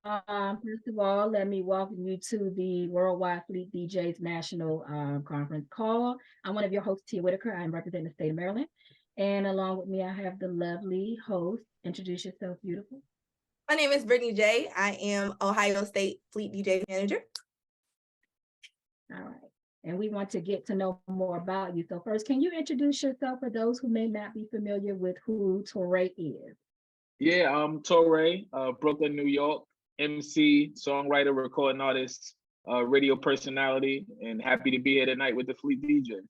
First of all, let me welcome you to the Worldwide Fleet DJs National Conference call. I'm one of your hosts, Tia Whitaker. I'm representing the state of Maryland. And along with me, I have the lovely host. Introduce yourself, beautiful. My name is Brittany J. I am Ohio State Fleet DJ Manager. All right. And we want to get to know more about you. So first, can you introduce yourself for those who may not be familiar with who Torae is? Yeah, I'm Torae, Brooklyn, New York, MC, songwriter, recording artist, radio personality, and happy to be here tonight with the Fleet DJs.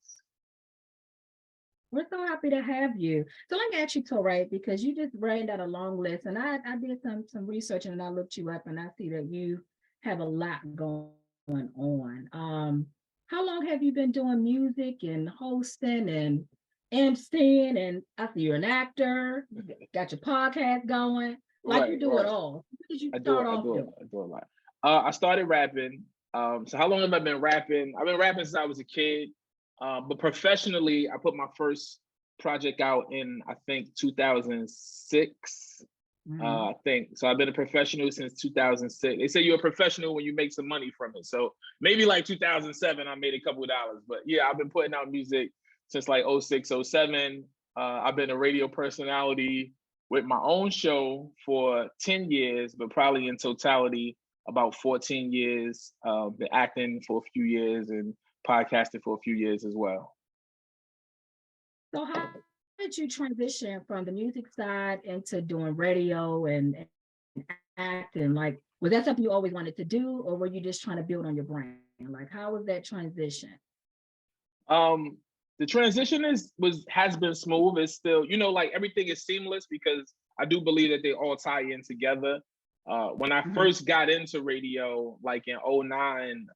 We're so happy to have you. So let me ask you, Torae, because you just ran down a long list, and I did some research and I looked you up, and I see that you have a lot going on. How long have you been doing music and hosting and emceeing? And I see you're an actor, you got your podcast going, like you do it all. What did you start off doing? I do a lot. I started rapping. So how long have I been rapping? I've been rapping since I was a kid. But professionally, I put my first project out in, I think, 2006. I think. So I've been a professional since 2006. They say you're a professional when you make some money from it. So maybe like 2007, I made a couple of dollars. But yeah, I've been putting out music since like 06, 07. I've been a radio personality with my own show for 10 years, but probably in totality, about 14 years. Been acting for a few years and podcasted for a few years as well. So how did you transition from the music side into doing radio and acting? Like, was that something you always wanted to do, or were you just trying to build on your brand? Like, how was that transition? The transition has been smooth. It's still, like everything is seamless because I do believe that they all tie in together. When I first got into radio, like in 09,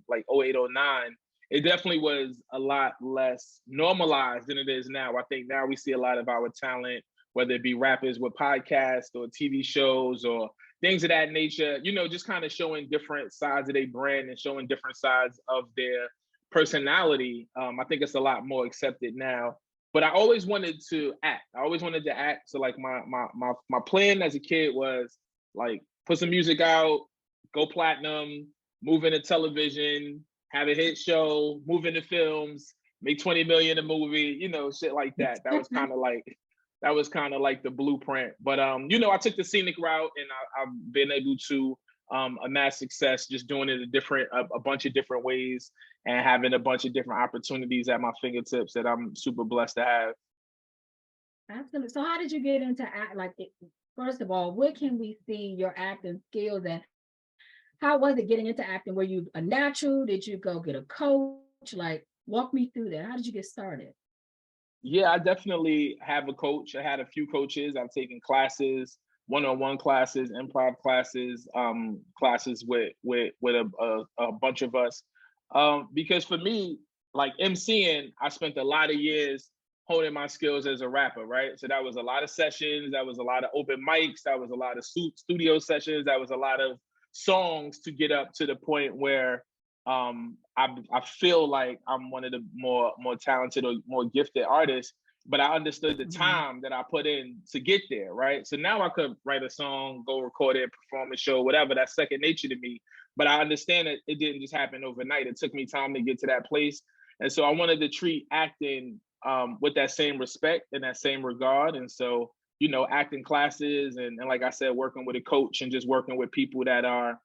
like 08, 09, it definitely was a lot less normalized than it is now. I think now we see a lot of our talent, whether it be rappers with podcasts or TV shows or things of that nature, just kind of showing different sides of their brand and showing different sides of their personality. I think it's a lot more accepted now. But I always wanted to act. So like my plan as a kid was like put some music out, go platinum, move into television, have a hit show, move into films, make 20 million a movie, shit like that. That was kind of like the blueprint. But I took the scenic route and I've been able to amass success just doing it a bunch of different ways and having a bunch of different opportunities at my fingertips that I'm super blessed to have. Absolutely. So how did you get into act? Like, first of all, where can we see your acting skills, and how was it getting into acting? Were you a natural? Did you go get a coach? Like, walk me through that. How did you get started? Yeah, I definitely have a coach. I had a few coaches. I've taken classes, one-on-one classes, improv classes, classes with a bunch of us. Because for me, like MCing, I spent a lot of years honing my skills as a rapper, right? So that was a lot of sessions, that was a lot of open mics, that was a lot of studio sessions, that was a lot of songs to get up to the point where I feel like I'm one of the more talented or more gifted artists, but I understood the time that I put in to get there, right? So now I could write a song, go record it, perform a show, whatever, that's second nature to me. But I understand that it didn't just happen overnight. It took me time to get to that place. And so I wanted to treat acting with that same respect and that same regard. And so, acting classes and like I said, working with a coach and just working with people that are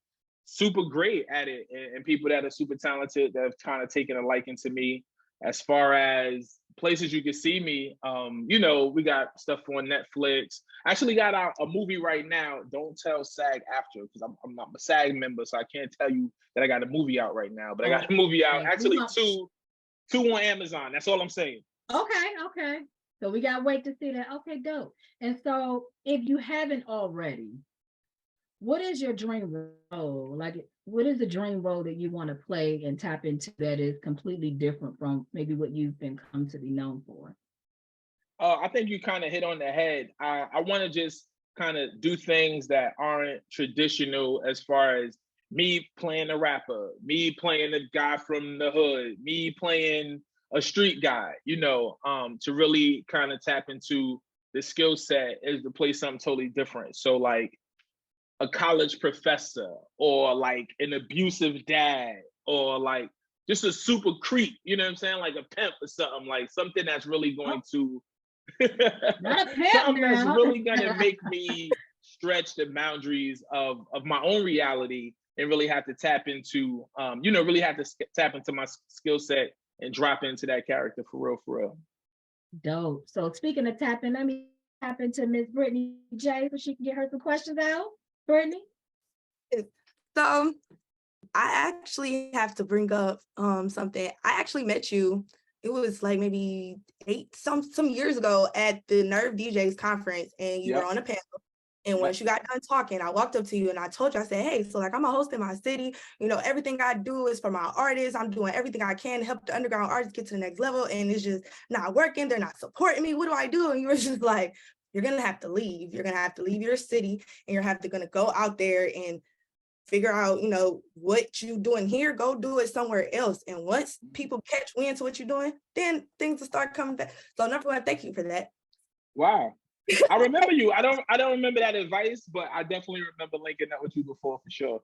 super great at it and people that are super talented that have kind of taken a liking to me. As far as places you can see me, we got stuff on Netflix. I actually got out a movie right now. Don't tell SAG after, because I'm not a SAG member, so I can't tell you that I got a movie out right now. But I got a movie out, actually two on Amazon. That's all I'm saying. Okay. So we gotta wait to see that. Okay, dope. And so if you haven't already, what is your dream role? Like, what is the dream role that you want to play and tap into that is completely different from maybe what you've been come to be known for? I think you kind of hit on the head. I want to just kind of do things that aren't traditional as far as me playing a rapper, me playing a guy from the hood, me playing a street guy, to really kind of tap into the skill set is to play something totally different. So like a college professor or like an abusive dad or like just a super creep, you know what I'm saying? Like a pimp or something, like something that's really going to Not a pimp something that's now. really gonna make me stretch the boundaries of my own reality and really have to tap into really have to tap into my skill set and drop into that character for real. Dope. So speaking of tapping, let me tap into Miss Brittany J so she can get her some questions out. Brittany? So I actually have to bring up something. I actually met you, it was like maybe some years ago at the Nerve DJs conference, and you were on a panel. And once you got done talking, I walked up to you and I told you, I said, hey, so like I'm a host in my city. You know, everything I do is for my artists. I'm doing everything I can to help the underground artists get to the next level. And it's just not working. They're not supporting me. What do I do? And you were just like, you're going to have to leave. You're going to have to leave your city and you're going to go out there and figure out, you know, what you doing here, go do it somewhere else. And once people catch wind to what you're doing, then things will start coming back. So number one, thank you for that. Wow. I remember you. I don't remember that advice, but I definitely remember linking up with you before for sure.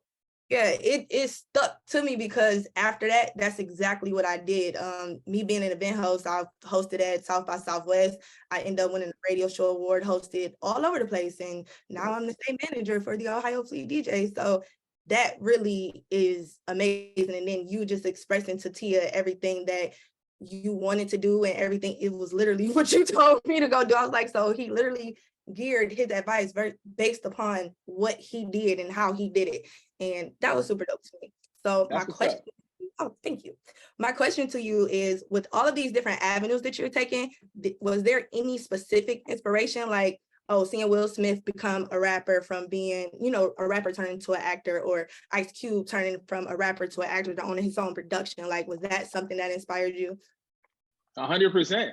Yeah, it stuck to me because after that, that's exactly what I did. Me being an event host, I hosted at South by Southwest. I ended up winning the radio show award, hosted all over the place. And now I'm the state manager for the Ohio Fleet DJ. So that really is amazing. And then you just expressing to Tia everything that you wanted to do and everything. It was literally what you told me to go do. I was like, so he literally geared his advice based upon what he did and how he did it. And that was super dope to me. So my question, thank you. My question to you is, with all of these different avenues that you're taking, was there any specific inspiration, like, oh, seeing Will Smith become a rapper from being, you know, a rapper turning into an actor, or Ice Cube turning from a rapper to an actor to own his own production? Like, was that something that inspired you? 100%.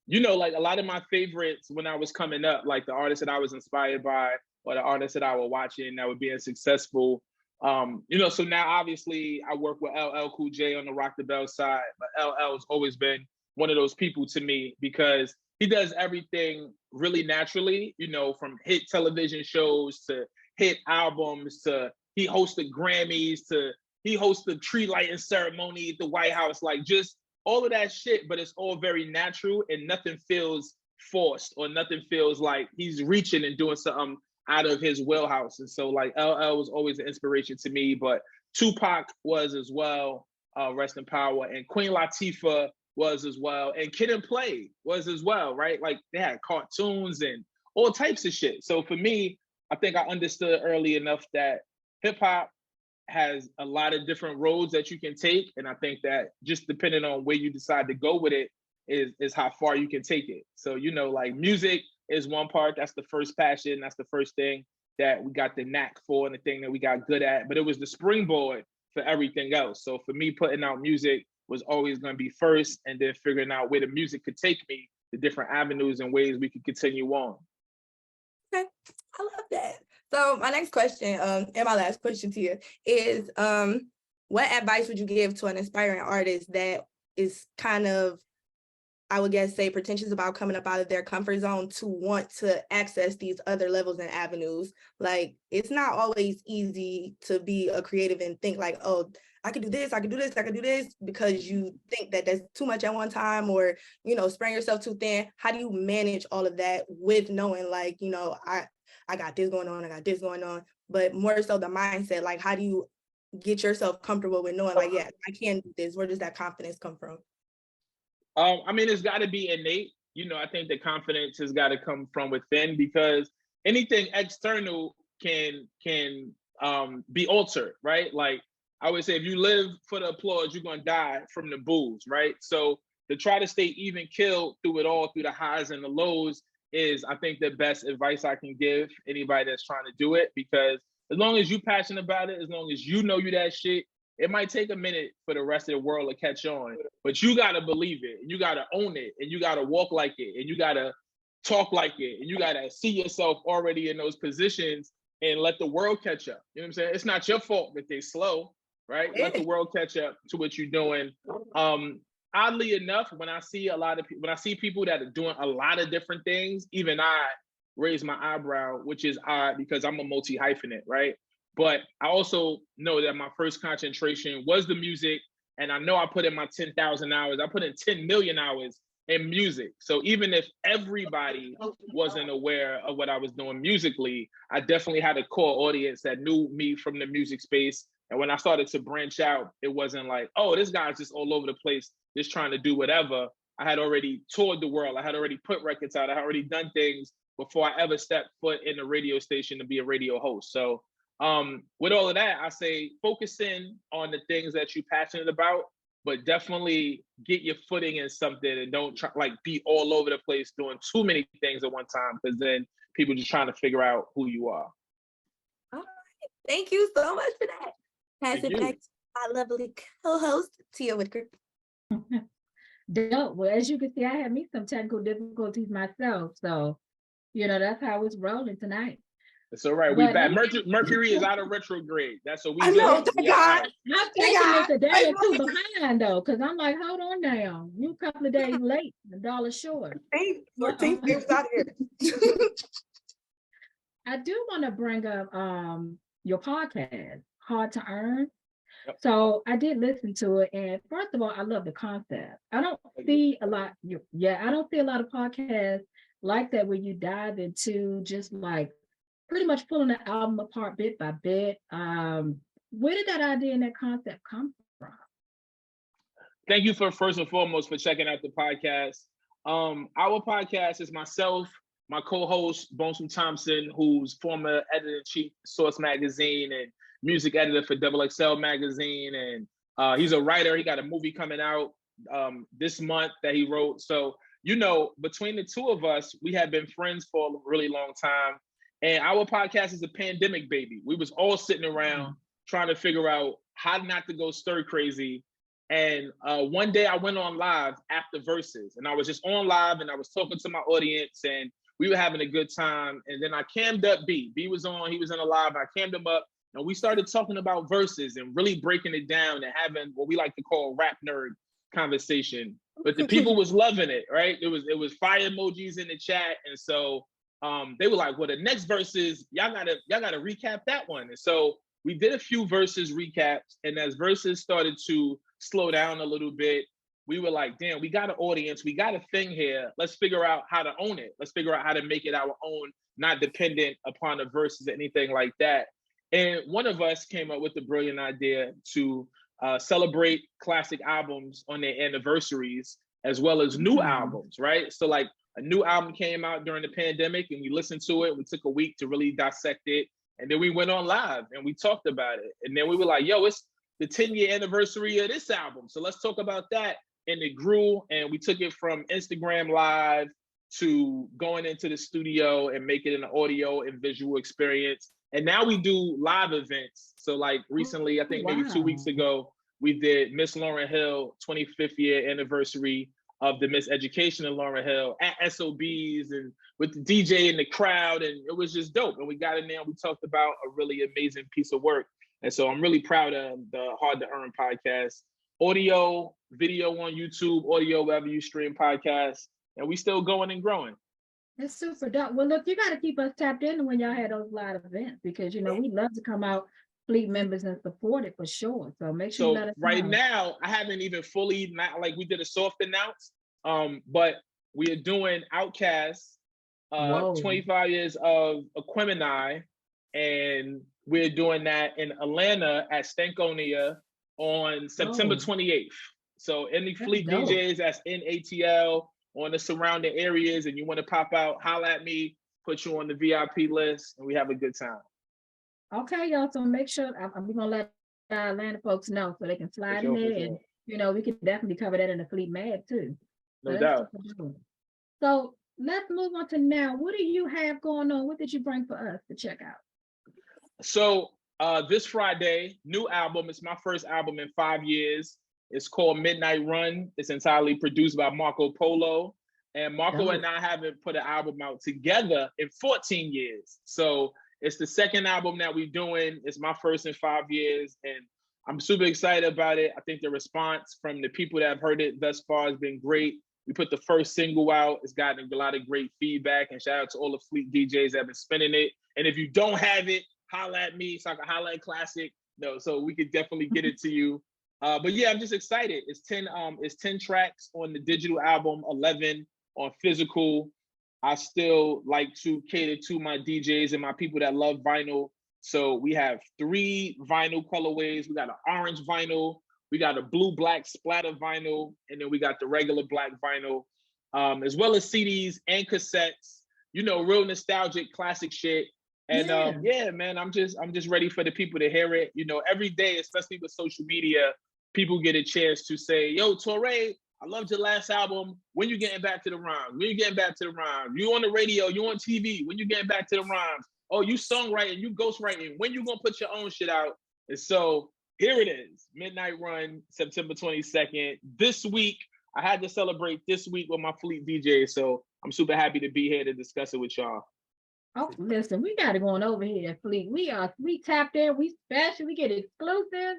You know, like a lot of my favorites when I was coming up, like the artists that I was inspired by or the artists that I was watching that were being successful. You know, so now obviously I work with LL Cool J on the Rock the Bell side, but LL has always been one of those people to me because he does everything really naturally, you know, from hit television shows to hit albums to he hosted Grammys to he hosts the tree lighting ceremony at the White House, like just all of that shit, but it's all very natural and nothing feels forced or nothing feels like he's reaching and doing something out of his wheelhouse. And so like LL was always an inspiration to me, but Tupac was as well, rest in power, and Queen Latifah was as well, and Kid and Play was as well, right? Like they had cartoons and all types of shit. So for me, I think I understood early enough that hip hop has a lot of different roads that you can take. And I think that just depending on where you decide to go with it is how far you can take it. So, you know, like music is one part. That's the first passion. That's the first thing that we got the knack for and the thing that we got good at. But it was the springboard for everything else. So for me, putting out music was always going to be first, and then figuring out where the music could take me, the different avenues and ways we could continue on. Okay, I love that. So my next question, and my last question to you is, what advice would you give to an aspiring artist that is kind of, I would guess, say pretentious about coming up out of their comfort zone to want to access these other levels and avenues? Like, it's not always easy to be a creative and think like, oh, I could do this, I could do this, I could do this, because you think that that's too much at one time, or, you know, spreading yourself too thin. How do you manage all of that with knowing, like, you know, I got this going on, I got this going on, but more so the mindset, like, how do you get yourself comfortable with knowing, like, yeah, I can do this? Where does that confidence come from? I mean, it's got to be innate. You know, I think the confidence has got to come from within, because anything external can be altered, right? Like I would say, if you live for the applause, you're gonna die from the boos, right? So to try to stay even killed through it all, through the highs and the lows, is I think the best advice I can give anybody that's trying to do it. Because as long as you're passionate about it, as long as you know you that shit, it might take a minute for the rest of the world to catch on, but you got to believe it, and you got to own it, and you got to walk like it, and you got to talk like it, and you got to see yourself already in those positions and let the world catch up. You know what I'm saying? It's not your fault that they're slow, right? Let the world catch up to what you're doing. Oddly enough, when I see people that are doing a lot of different things, even I raised my eyebrow, which is odd because I'm a multi-hyphenate, right? But I also know that my first concentration was the music. And I know I put in my 10,000 hours. I put in 10 million hours in music. So even if everybody wasn't aware of what I was doing musically, I definitely had a core audience that knew me from the music space. And when I started to branch out, it wasn't like, oh, this guy's just all over the place, just trying to do whatever. I had already toured the world. I had already put records out. I had already done things before I ever stepped foot in a radio station to be a radio host. So with all of that, I say focus in on the things that you're passionate about, but definitely get your footing in something and don't try like be all over the place doing too many things at one time, because then people just trying to figure out who you are. All right. Thank you so much for that. Pass Thank it back you. to my lovely co-host, Tia Whitaker. Dope. Well, as you can see, I had me some technical difficulties myself. So, that's how it's rolling tonight. It's all right. We But back. let me- Mercury is out of retrograde. That's what we I know, do. thank We all God. right. I'm Thank taking God. it a day or two Thank behind though, because I'm like, hold on now. You a couple of days late, $1 short. 14 years out here. I do want to bring up your podcast, Hard to Earn. Yep. So I did listen to it, and first of all, I love the concept. I don't see a lot. I don't see a lot of podcasts like that where you dive into just like pretty much pulling the album apart bit by bit. Where did that idea and that concept come from? Thank you for first and foremost for checking out the podcast. Our podcast is myself, my co-host Bonsu Thompson, who's former editor-in-chief Source Magazine and music editor for XXL Magazine, and he's a writer. He got a movie coming out this month that he wrote. So between the two of us, we have been friends for a really long time, and our podcast is a pandemic baby. We was all sitting around trying to figure out how not to go stir crazy. And one day I went on live after Versus, and I was just on live and I was talking to my audience and we were having a good time. And then I cammed up B. B was on, he was in a live, I cammed him up and we started talking about Versus and really breaking it down and having what we like to call rap nerd conversation. But the people was loving it, right? It was fire emojis in the chat. And so they were like, well, the next Versus, y'all gotta recap that one. And so we did a few Versus recaps, and as Versus started to slow down a little bit, we were like, damn, we got an audience, we got a thing here. Let's figure out how to own it. Let's figure out how to make it our own, not dependent upon the Versus or anything like that. And one of us came up with the brilliant idea to celebrate classic albums on their anniversaries, as well as new albums, right? So like a new album came out during the pandemic and we listened to it. We took a week to really dissect it. And then we went on live and we talked about it. And then we were like, yo, it's the 10-year anniversary of this album. So let's talk about that. And it grew, and we took it from Instagram Live to going into the studio and making it an audio and visual experience. And now we do live events. So like recently, I think maybe 2 weeks ago, we did Miss Lauryn Hill 25th year anniversary of the Miss Education of Lauryn Hill at SOBs and with the DJ in the crowd. And it was just dope. And we got in there and we talked about a really amazing piece of work. And so I'm really proud of the Hard to Earn podcast. Audio, video on YouTube, audio wherever you stream podcasts. And we still going and growing. That's super dope. Well, look, you got to keep us tapped in when y'all had those live events, because, we love to come out, fleet members, and support it for sure. So make sure you let us right know. Now, I haven't even fully, not like we did a soft announce, but we are doing Outcast, 25 years of Aquemini, and we're doing that in Atlanta at Stankonia on September 28th. So any fleet DJs that's in ATL, on the surrounding areas, and you want to pop out, holla at me, put you on the VIP list, and we have a good time. Okay, y'all. So make sure we're gonna let Atlanta folks know so they can slide in there, and we can definitely cover that in the Fleet Mag too. No doubt. So let's move on to now. What do you have going on? What did you bring for us to check out? So this Friday, new album. It's my first album in 5 years. It's called Midnight Run. It's entirely produced by Marco Polo. And Marco and I haven't put an album out together in 14 years. So it's the second album that we're doing. It's my first in 5 years. And I'm super excited about it. I think the response from the people that have heard it thus far has been great. We put the first single out. It's gotten a lot of great feedback, and shout out to all the Fleet DJs that have been spinning it. And if you don't have it, holla at me so I can holla at Classic. No, so we could definitely get it to you. But yeah, I'm just excited. It's 10 tracks on the digital album, 11 on physical. I still like to cater to my DJs and my people that love vinyl. So we have 3 vinyl colorways. We got an orange vinyl, we got a blue black splatter vinyl, and then we got the regular black vinyl, as well as CDs and cassettes. You know, real nostalgic classic shit. And yeah, man, I'm just ready for the people to hear it. You know, every day, especially with social media, people get a chance to say, yo, Torae, I loved your last album. When you getting back to the rhymes? When you getting back to the rhymes? You on the radio, you on TV. When you getting back to the rhymes? Oh, you songwriting, you ghostwriting. When you gonna put your own shit out? And so here it is, Midnight Run, September 22nd. This week, I had to celebrate this week with my Fleet DJ. So I'm super happy to be here to discuss it with y'all. Oh, listen, we got it going over here at Fleet. We tapped in, we special, we get exclusive.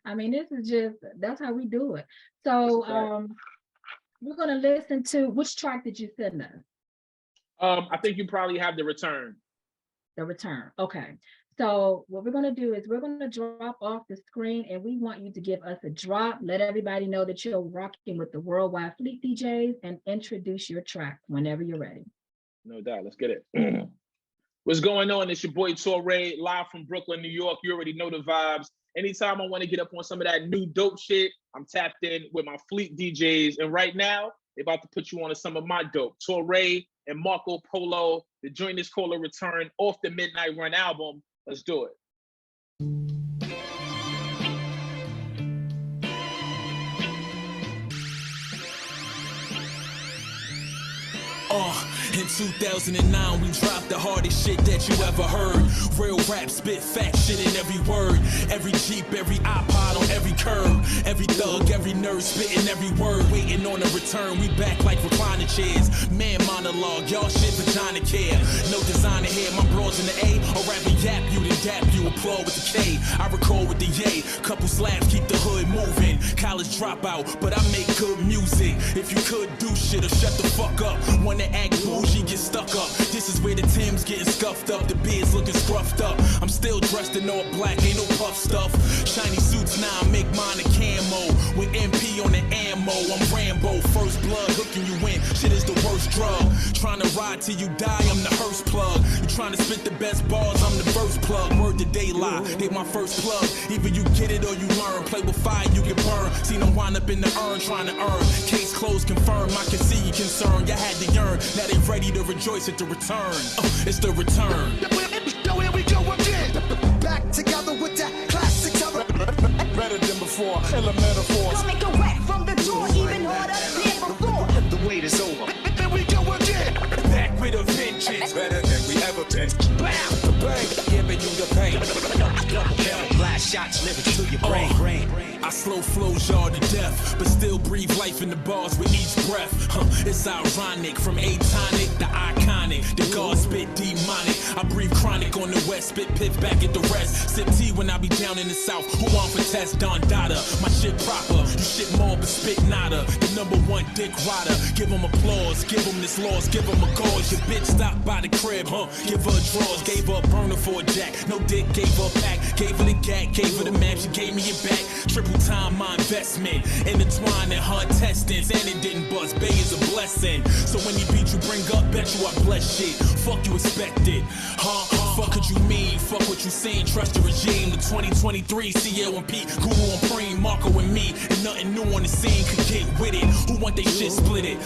I mean, this is just, that's how we do it. So we're gonna listen to, which track did you send us? I think you probably have The Return. The Return, okay. So what we're gonna do is we're gonna drop off the screen and we want you to give us a drop, let everybody know that you're rocking with the Worldwide Fleet DJs and introduce your track whenever you're ready. No doubt, let's get it. What's going on? It's your boy Torae, live from Brooklyn, New York. You already know the vibes. Anytime I want to get up on some of that new dope shit, I'm tapped in with my Fleet DJs. And right now, they're about to put you on to some of my dope. Torae and Marco Polo, the joint is called A Return off the Midnight Run album. Let's do it. In 2009, we dropped the hardest shit that you ever heard. Real rap, spit fact shit in every word. Every Jeep, every iPod on every curb. Every thug, every nerd spitting every word. Waiting on a return, we back like recliner chairs. Man monologue, y'all shit vagina care. No designer here, my bros in the A. Or rather yap you, then dap you, applaud with the K. I record with the yay. Couple slaps keep the hood moving. College dropout, but I make good music. If you could do shit or shut the fuck up. Wanna act bougie, get stuck up. This is where the Tim's getting scuffed up, the beard's looking scruffed up. I'm still dressed in all black, ain't no puff stuff. Shiny suits now, I make mine a camo. With MP on the ammo, I'm Rambo. First blood, hooking you in, shit is the worst drug. Trying to ride till you die, I'm the hearse plug. You trying to spit the best bars, I'm the first plug. Word to daylight, they my first plug. Either you get it or you learn. Play with fire, you get burned. Seen them wind up in the urn, trying to earn. Case closed, confirmed, I can see you concerned. You had to yearn, now they ready to rejoice at the return. It's the return. Yo, here we go again. Back together with that classic terror. Better than before, metaphors. Don't make a wreck from the door, even harder than before. The wait is over. Here we go again. Back with a vengeance. Better than we ever been. Bam! The bang, Giving you the pain. blast shots, lyrics to your brain. I slow flows y'all to death, but still breathe life in the bars with each breath. It's ironic, from atonic to iconic. The God spit demonic. I breathe chronic on the west, spit pitch back at the rest. Sip tea when I be down in the south. Who want for test? Don Dada. My shit proper. You shit more but spit nada. The #1 dick rider. Give him applause, give him this loss, give him a cause. Your bitch stopped by the crib, Give her drawers, gave her a burner for a jack. No dick, gave her a pack, gave her the gat, gave her the map, she gave me it back. Triple time my investment, intertwined in her intestines, and it didn't bust. Bay is a blessing. So when he beat you, bring up, bet you I bless shit. Fuck you expected, Fuck what you mean, fuck what you seen, trust the regime. The 2023 CL and P, Guru and Preem, Marco and me, and nothing new on the scene could get with it. Who want they shit split it,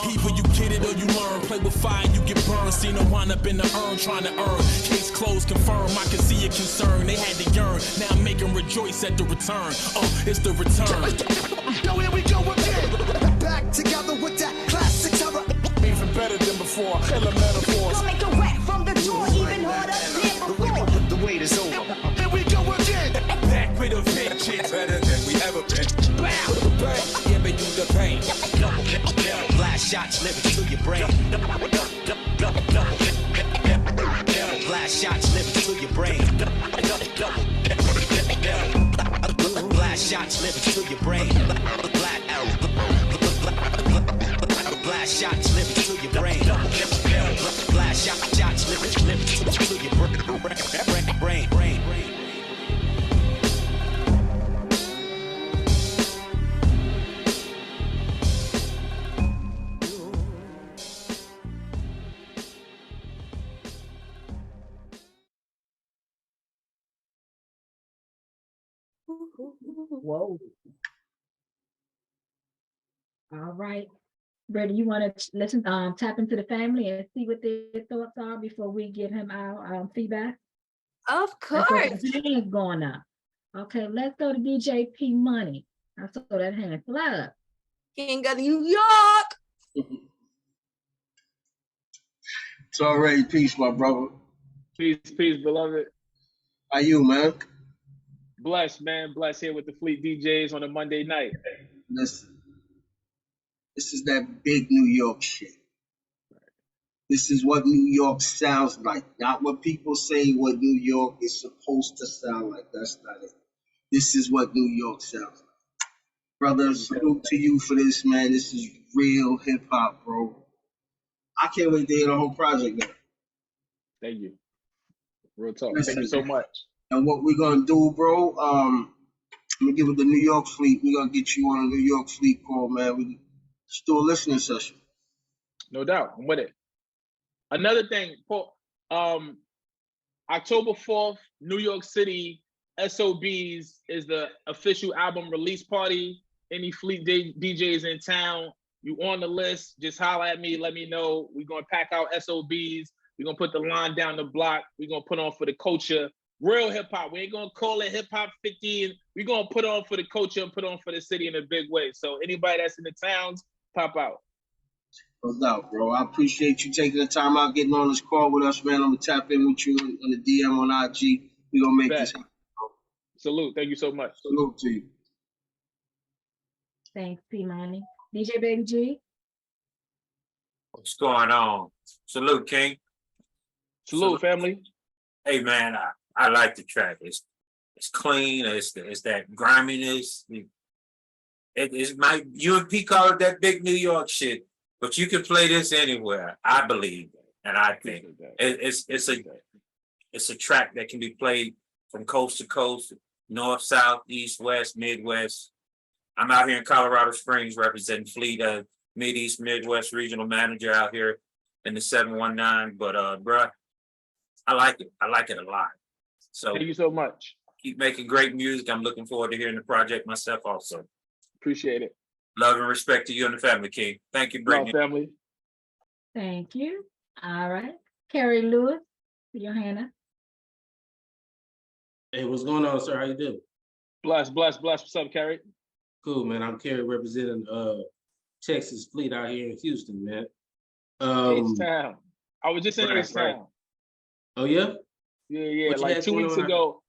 Either you get it or you learn. Play with fire, you get burned. See no wind up in the urn, trying to earn. Case closed, confirm. I can see your concern. They had to yearn. Now I'm making rejoice at the return. It's the return. Yo, here we go again. Back together with that classic terror. Even better than before. Metaphors. Don't make a wreck from the door, even harder than before. The wait is over. Here we go again. Back with a vengeance. Better than we ever been. Bam! Giving you the pain. Blast shots, lyrics to your brain. Blast shots, lyrics to your brain. Blast shots, lyrics to your brain. Blast shots, lyrics to your brain. Blast shots, lyrics to your brain. Whoa. All right. Brady, you want to listen, tap into the family and see what their thoughts are before we give him our feedback? Of I saw course. the hands going up. Okay, let's go to DJ P Money. I saw that hand fly up. King of New York. Torae, peace, my brother. Peace, beloved. How you, man? Blessed, man. Blessed here with the Fleet DJs on a Monday night. Listen, this is that big New York shit. This is what New York sounds like, not what people say what New York is supposed to sound like. That's not it. This is what New York sounds like. Brother, salute to you for this, man. This is real hip hop, bro. I can't wait to hear the whole project, man. Thank you. Real talk. Listen, Thank you so much. And what we're gonna do, bro, I'm gonna give it the New York Fleet. We're gonna get you on a New York Fleet call, man. We just do a listening session. No doubt. I'm with it. Another thing, Paul, October 4th, New York City, SOBs is the official album release party. Any Fleet DJs in town, you on the list, just holler at me, let me know. We're going to pack out SOBs. We're going to put the line down the block. We're going to put on for the culture. Real hip hop. We ain't going to call it hip hop 50. And we're going to put on for the culture and put on for the city in a big way. So anybody that's in the towns, pop out. No doubt, bro. I appreciate you taking the time out, getting on this call with us, man. I'm going to tap in with you on the DM on IG. We're going to make this happen. Salute. Thank you so much. Salute to you. Thanks, P Money. DJ Baby G. What's going on? Salute, King. Salute, family. Hey, man, I like the track. It's clean. It's that griminess. It's my UMP call it that big New York shit, but you can play this anywhere. I believe, and I think it's a track that can be played from coast to coast, north, south, east, west, midwest. I'm out here in Colorado Springs representing Fleet, Mid-East, Midwest regional manager out here in the 719. But bruh, I like it. I like it a lot. So thank you so much. Keep making great music. I'm looking forward to hearing the project myself also. Appreciate it. Love and respect to you and the family, King. Thank you, Brittany. Love, family. Thank you. All right. Carrie Lewis, put your hand up. Hey, what's going on, sir? How you doing? Bless. What's up, Carrie? Cool, man. I'm Carrie representing Texas Fleet out here in Houston, man. H-Town. I was just in H-Town. Right. Oh, yeah? Yeah. Like 2 weeks ago,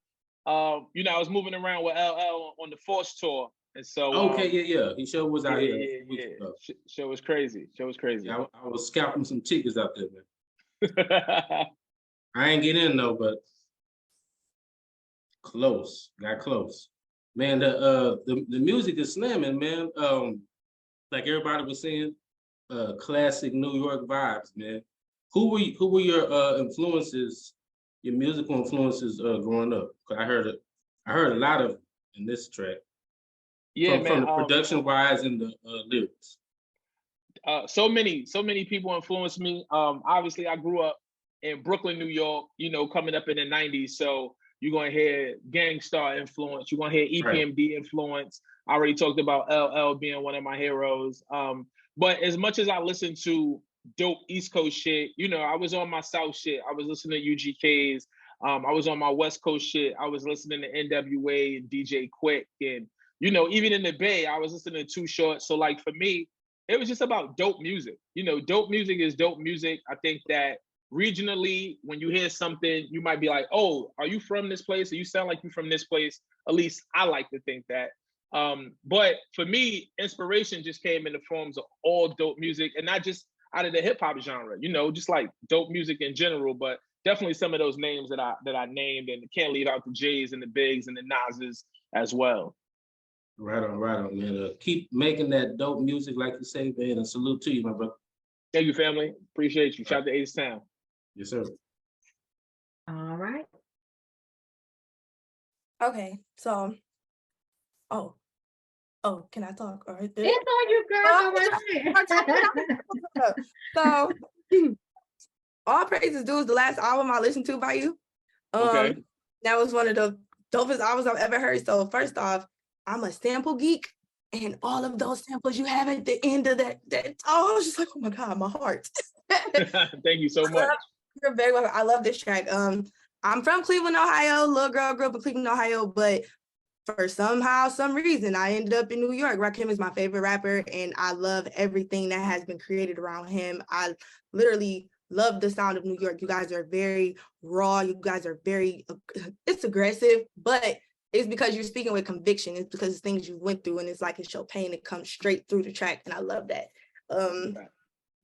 I was moving around with LL on the Force tour. And so okay, yeah. He sure was out here. Yeah. Show was crazy. Yeah, I was scalping some chickens out there, man. I ain't get in though, but got close. Man, the music is slamming, man. Like everybody was saying, classic New York vibes, man. Who were your influences, your musical influences growing up? 'Cause I heard a lot of in this track. Yeah, from the production wise and the lyrics. So many people influenced me. Obviously, I grew up in Brooklyn, New York. Coming up in the '90s, so you're gonna hear Gang Starr influence. You're gonna hear EPMD influence. I already talked about LL being one of my heroes. But as much as I listened to dope East Coast shit, I was on my South shit. I was listening to UGKs. I was on my West Coast shit. I was listening to NWA and DJ Quick, and even in the Bay, I was listening to Too Short. So like for me, it was just about dope music. Dope music is dope music. I think that regionally, when you hear something, you might be like, oh, are you from this place? Or you sound like you're from this place. At least I like to think that. But for me, inspiration just came in the forms of all dope music, and not just out of the hip hop genre, just like dope music in general, but definitely some of those names that I named, and can't leave out the J's and the Bigs and the Nas's as well. Right on, man. Keep making that dope music, like you say, man. And salute to you, my brother. Thank you, family. Appreciate you. Shout out to Ace Town. Yes, sir. All right. Okay, so, oh, can I talk? Or It's on you, girl. Go right ahead. So, All Praises Due is the last album I listened to by you. Okay. That was one of the dopest albums I've ever heard. So first off, I'm a sample geek, and all of those samples you have at the end of that I was just like, oh my God, my heart. Thank you so much. You're very welcome. I love this track. I'm from Cleveland, Ohio. Little girl grew up in Cleveland, Ohio, but for some reason, I ended up in New York. Rakim is my favorite rapper, and I love everything that has been created around him. I literally love the sound of New York. You guys are very raw. You guys are very, it's aggressive, but it's because you're speaking with conviction. It's because it's things you went through, and it's like it's your pain. It comes straight through the track, and I love that.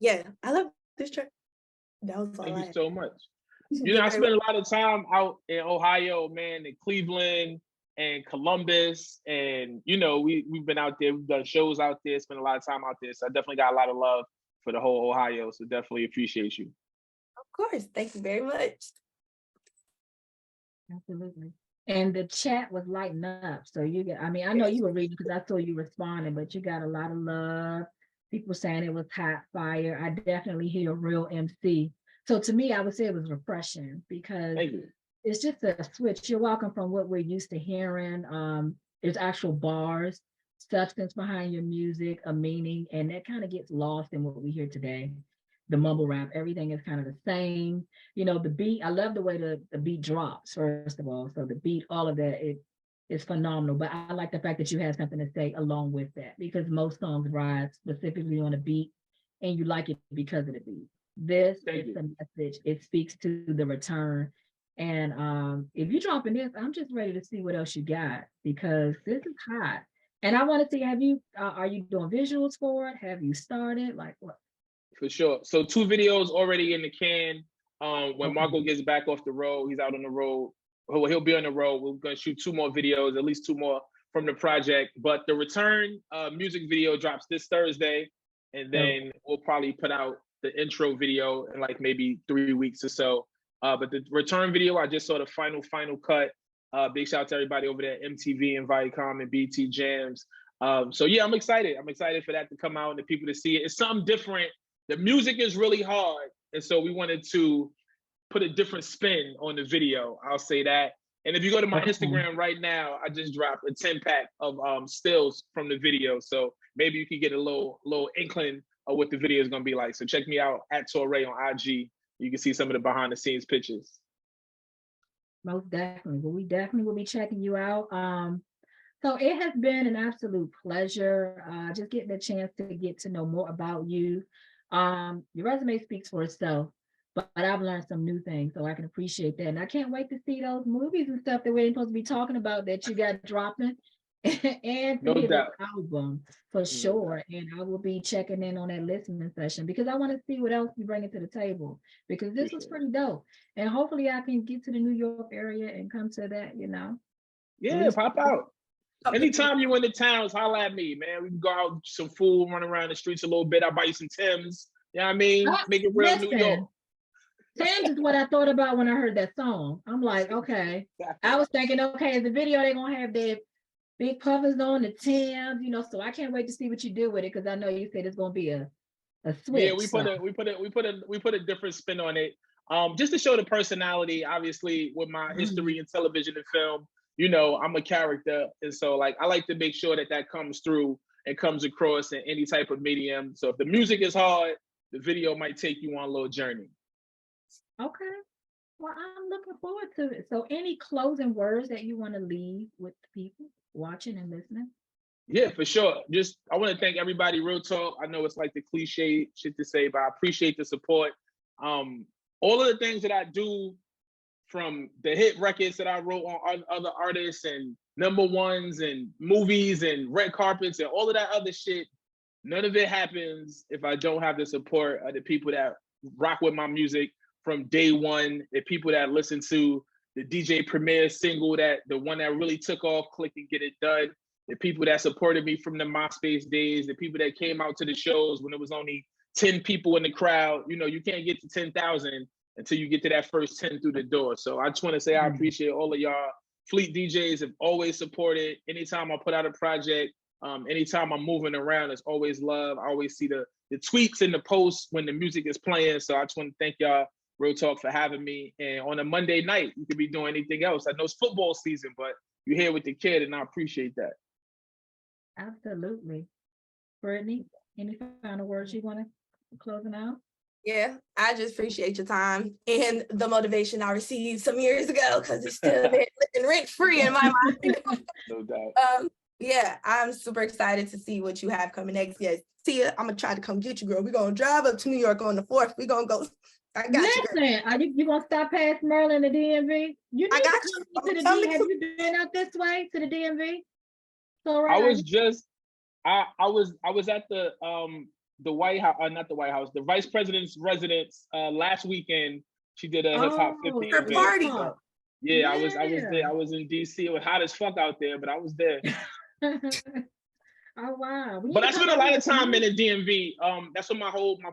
Yeah, I love this track. That was all. Thank you so much. You know, I spent a lot of time out in Ohio, man, in Cleveland and Columbus, and you know, we've been out there, we've done shows out there, spent a lot of time out there. So I definitely got a lot of love for the whole Ohio. So definitely appreciate you. Of course, thank you very much. Absolutely. And the chat was lighting up. So you get, I mean, I know you were reading because I saw you responding, but you got a lot of love. People saying it was hot fire. I definitely hear a real MC. So to me, I would say it was refreshing because it's just a switch. You're welcome from what we're used to hearing. There's actual bars, substance behind your music, a meaning, and that kind of gets lost in what we hear today. The mumble rap, everything is kind of the same. You know, the beat, I love the way the beat drops, first of all. So the beat, all of that, it is phenomenal. But I like the fact that you had something to say along with that, because most songs ride specifically on a beat and you like it because of the beat. This is the message. It speaks to the return. And if you're dropping this, I'm just ready to see what else you got, because this is hot. And I want to see, have you, are you doing visuals for it? Have you started? Like what? For sure. So 2 videos already in the can. When Marco gets back off the road, he's out on the road. He'll be on the road. We're going to shoot 2 more videos, at least 2 more from the project. But the return music video drops this Thursday. And then we'll probably put out the intro video in like maybe 3 weeks or so. But the return video, I just saw the final cut. Big shout out to everybody over there at MTV and Viacom and BT Jams. So yeah, I'm excited. I'm excited for that to come out and the people to see it. It's something different. The music is really hard. And so we wanted to put a different spin on the video. I'll say that. And if you go to my Instagram right now, I just dropped a 10-pack of stills from the video. So maybe you can get a little inkling of what the video is going to be like. So check me out at Torae on IG. You can see some of the behind the scenes pictures. Most definitely. Well, we definitely will be checking you out. So it has been an absolute pleasure just getting a chance to get to know more about you. Your resume speaks for itself, but I've learned some new things, so I can appreciate that. And I can't wait to see those movies and stuff that we're supposed to be talking about that you got dropping and to hear the album for sure. And I will be checking in on that listening session because I want to see what else you bring to the table, because this was pretty dope. And hopefully I can get to the New York area and come to that, you know. Yeah, pop out. Anytime you're in the towns, holla at me, man. We can go out, some food, run around the streets a little bit. I'll buy you some Timbs. You know what I mean? Make it real New York. Timbs is what I thought about when I heard that song. I'm like, okay. I was thinking, okay, in the video, they're going to have their big puffers on, the Timbs, you know, so I can't wait to see what you do with it, because I know you said it's going to be a switch. Yeah, we put a different spin on it. Just to show the personality, obviously, with my history in television and film. You know, I'm a character. And so like, I like to make sure that comes through and comes across in any type of medium. So if the music is hard, the video might take you on a little journey. Okay. Well, I'm looking forward to it. So any closing words that you want to leave with the people watching and listening? Yeah, for sure. Just, I want to thank everybody, real talk. I know it's like the cliche shit to say, but I appreciate the support. All of the things that I do, from the hit records that I wrote on other artists and #1s and movies and red carpets and all of that other shit, none of it happens if I don't have the support of the people that rock with my music from day one, the people that listen to the DJ Premier single, the one that really took off, Click and Get It Done, the people that supported me from the MySpace days, the people that came out to the shows when it was only 10 people in the crowd. You know, you can't get to 10,000 until you get to that first 10 through the door. So I just want to say I appreciate all of y'all. Fleet DJs have always supported. Anytime I put out a project, anytime I'm moving around, it's always love. I always see the tweets and the posts when the music is playing. So I just want to thank y'all, Real Talk, for having me. And on a Monday night, you could be doing anything else. I know it's football season, but you're here with the kid, and I appreciate that. Absolutely. Brittany, any final words you want to closing out? Yeah, I just appreciate your time and the motivation I received some years ago, because it's still been living rent free in my mind. No doubt. Yeah, I'm super excited to see what you have coming next. Yes, see ya. I'm gonna try to come get you, girl. We're gonna drive up to New York on the 4th. We're gonna go. I got you. Listen, are you gonna stop past Maryland and the DMV? You need I got to you. come to the DMV. Have you been out this way to the DMV? So right. I was just, I was at the White House, not the White House, the Vice President's residence last weekend. She did a hip hop 50 her event. party. So, yeah, I was there. I was in DC. It was hot as fuck out there, but I was there. Oh wow! But I spent a lot of time in the DMV. That's where my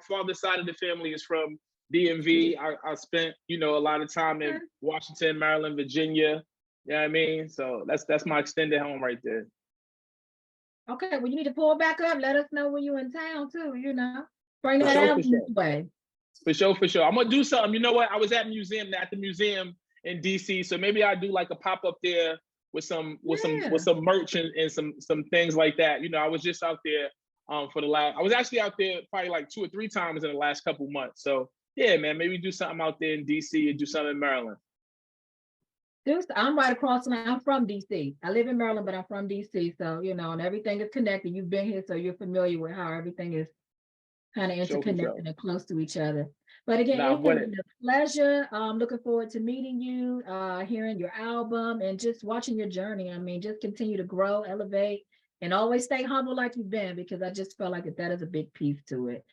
father's side of the family is from. DMV. I spent, you know, a lot of time in Washington, Maryland, Virginia. You know what I mean? So that's my extended home right there. Okay, well, you need to pull back up. Let us know when you're in town too. You know, bring that out this way. For sure. I'm gonna do something. You know what? I was at the museum in DC, so maybe I'll do like a pop up there with some merch and some things like that. You know, I was just out there I was actually out there probably like 2 or 3 times in the last couple months. So yeah, man, maybe do something out there in DC and do something in Maryland. I'm right across the line. I'm from DC. I live in Maryland, but I'm from DC. So, you know, and everything is connected. You've been here, so you're familiar with how everything is kind of interconnected and close to each other. But again, it's been a pleasure. Looking forward to meeting you, hearing your album, and just watching your journey. I mean, just continue to grow, elevate, and always stay humble like you've been, because I just felt like that is a big piece to it.